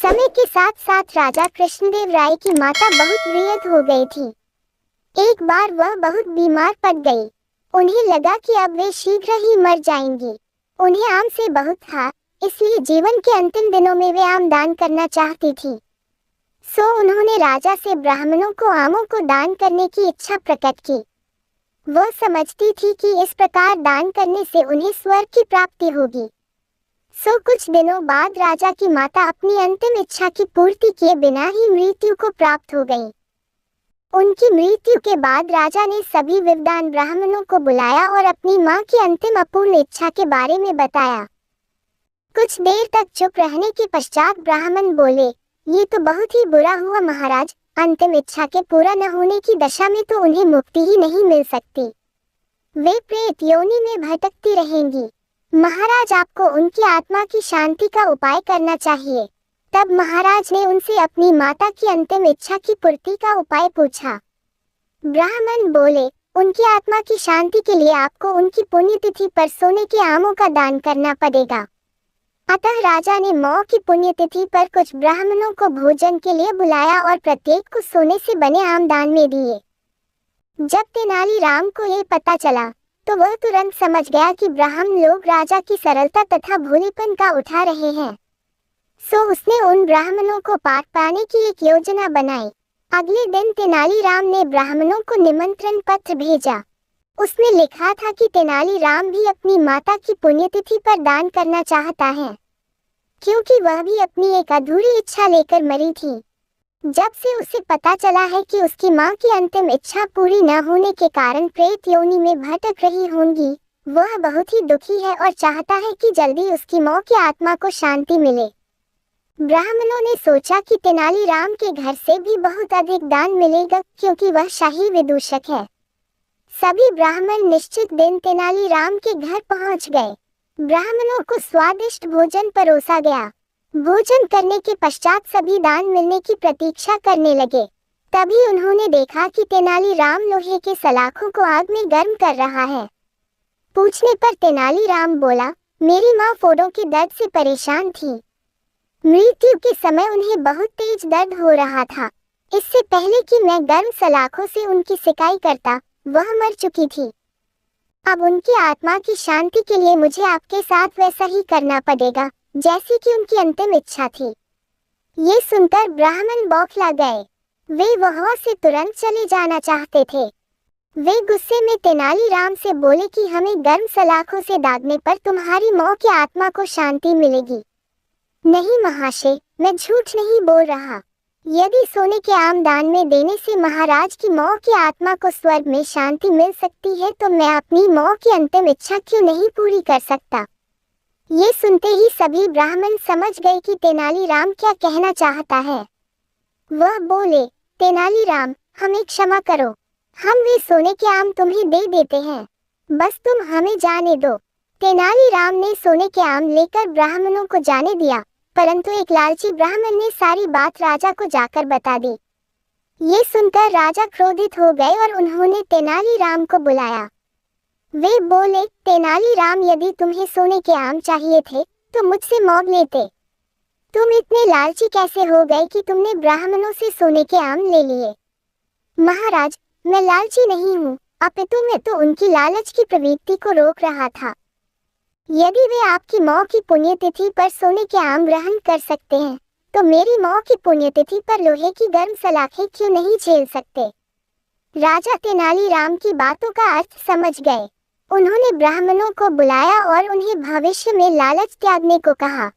समय के साथ साथ राजा कृष्णदेव राय की माता बहुत वृद्ध हो गई थी। एक बार वह बहुत बीमार पड़ गई। उन्हें लगा कि अब वे शीघ्र ही मर जाएंगी। उन्हें आम से बहुत था, इसलिए जीवन के अंतिम दिनों में वे आम दान करना चाहती थी। सो उन्होंने राजा से ब्राह्मणों को आमों को दान करने की इच्छा प्रकट की। वह समझती थी कि इस प्रकार दान करने से उन्हें स्वर्ग की प्राप्ति होगी। सो कुछ दिनों बाद राजा की माता अपनी अंतिम इच्छा की पूर्ति किए बिना ही मृत्यु को प्राप्त हो गई। उनकी मृत्यु के बाद राजा ने सभी विद्वान ब्राह्मणों को बुलाया और अपनी मां की अंतिम अपूर्ण इच्छा के बारे में बताया। कुछ देर तक चुप रहने के पश्चात ब्राह्मण बोले, ये तो बहुत ही बुरा हुआ महाराज। अंतिम इच्छा के पूरा न होने की दशा में तो उन्हें मुक्ति ही नहीं मिल सकती। वे प्रेत योनि में भटकती रहेंगी। महाराज, आपको उनकी आत्मा की शांति का उपाय करना चाहिए। तब महाराज ने उनसे अपनी माता की अंतिम इच्छा की पूर्ति का उपाय पूछा। ब्राह्मण बोले, उनकी आत्मा की शांति के लिए आपको उनकी पुण्यतिथि पर सोने के आमों का दान करना पड़ेगा। अतः राजा ने मौ की पुण्यतिथि पर कुछ ब्राह्मणों को भोजन के लिए बुलाया और प्रत्येक को सोने से बने आम दान में दिए। जब तेनालीराम को ये पता चला तो वह तुरंत समझ गया कि ब्राह्मण लोग राजा की सरलता तथा भोलेपन का उठा रहे हैं। सो उसने उन ब्राह्मणों को पार पाने की एक योजना बनाई। अगले दिन तेनालीराम ने ब्राह्मणों को निमंत्रण पत्र भेजा। उसमें लिखा था कि तेनालीराम भी अपनी माता की पुण्यतिथि पर दान करना चाहता है, क्योंकि वह भी अपनी एक अधूरी इच्छा लेकर मरी थी। जब से उसे पता चला है कि उसकी मां की अंतिम इच्छा पूरी न होने के कारण प्रेत योनि में भटक रही होंगी, वह बहुत ही दुखी है और चाहता है कि जल्दी उसकी मौ की आत्मा को शांति मिले। ब्राह्मणों ने सोचा कि तेनालीराम के घर से भी बहुत अधिक दान मिलेगा, क्योंकि वह शाही विदूषक है। सभी ब्राह्मण निश्चित दिन तेनालीराम के घर पहुंच गए। ब्राह्मणों को स्वादिष्ट भोजन परोसा गया। भोजन करने के पश्चात सभी दान मिलने की प्रतीक्षा करने लगे। तभी उन्होंने देखा कि तेनालीराम लोहे के सलाखों को आग में गर्म कर रहा है। पूछने पर तेनालीराम बोला, मेरी माँ फोड़ों के दर्द से परेशान थी। मृत्यु के समय उन्हें बहुत तेज दर्द हो रहा था। इससे पहले कि मैं गर्म सलाखों से उनकी सिकाई करता, वह मर चुकी थी। अब उनकी आत्मा की शांति के लिए मुझे आपके साथ वैसा ही करना पड़ेगा जैसी कि उनकी अंतिम इच्छा थी। ये सुनकर ब्राह्मण बौखला गए। वे वहां से तुरंत चले जाना चाहते थे। वे गुस्से में तेनालीराम से बोले कि हमें गर्म सलाखों से दागने पर तुम्हारी मौ की आत्मा को शांति मिलेगी। नहीं महाशय, मैं झूठ नहीं बोल रहा। यदि सोने के आम दान में देने से महाराज की मौ की आत्मा को स्वर्ग में शांति मिल सकती है, तो मैं अपनी मौ की अंतिम इच्छा क्यों नहीं पूरी कर सकता। ये सुनते ही सभी ब्राह्मण समझ गए कि तेनालीराम क्या कहना चाहता है। वह बोले, तेनालीराम, हमें क्षमा करो। हम वे सोने के आम तुम्हें दे देते हैं, बस तुम हमें जाने दो। तेनालीराम ने सोने के आम लेकर ब्राह्मणों को जाने दिया, परंतु एक लालची ब्राह्मण ने सारी बात राजा को जाकर बता दी। ये सुनकर राजा क्रोधित हो गए और उन्होंने तेनालीराम को बुलाया। वे बोले, तेनालीराम, यदि तुम्हें सोने के आम चाहिए थे तो मुझसे मांग लेते। तुम इतने लालची कैसे हो गए कि तुमने ब्राह्मणों से सोने के आम ले लिए। महाराज, मैं लालची नहीं हूँ, अपितु मैं तो उनकी लालच की प्रवृत्ति को रोक रहा था। यदि वे आपकी मौ की पुण्यतिथि पर सोने के आम ग्रहण कर सकते हैं, तो मेरी मौ की पुण्यतिथि पर लोहे की गर्म सलाखें क्यों नहीं झेल सकते। राजा तेनालीराम की बातों का अर्थ समझ गए। उन्होंने ब्राह्मणों को बुलाया और उन्हें भविष्य में लालच त्यागने को कहा।